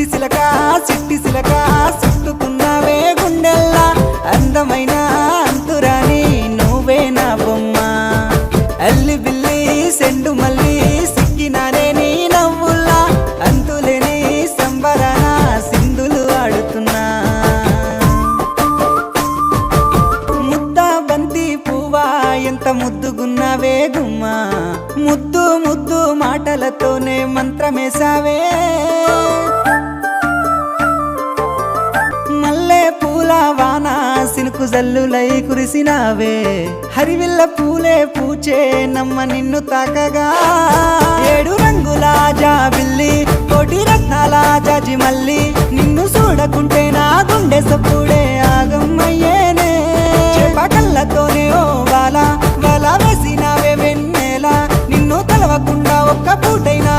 చిట్టి సిలక చుట్టుకున్నావే గుండెల్లా అందమైన అంతురాని నువ్వే నా బొమ్మ అల్లి బిల్లి సెండు మల్లి సిక్కినానే నీ నవ్వుల్లా అంతులేని సంబరాన సింధులు ఆడుతున్నా ముద్దా బంతి పువ్వా ఎంత ముద్దుగున్నావే గుమ్మా ముద్దు ముద్దు మాటలతోనే మంత్రమేసావే మల్లె పూల వాన సినుకు జల్లులై కురిసినావే హరివిల్ల పూలే పూచే నమ్మ నిన్ను తాకగా ఏడు రంగుల జాబిల్లి కోటి రత్నాల జాజి మల్లి నిన్ను చూడకుంటే నా గుండె సప్పుడే ఆగమ్మయ్యేనే చేపకళ్ళతోనే ఓ బాల వల వేసినావే వెన్నెల నిన్ను తలవకుండా ఒక్క పూటైనా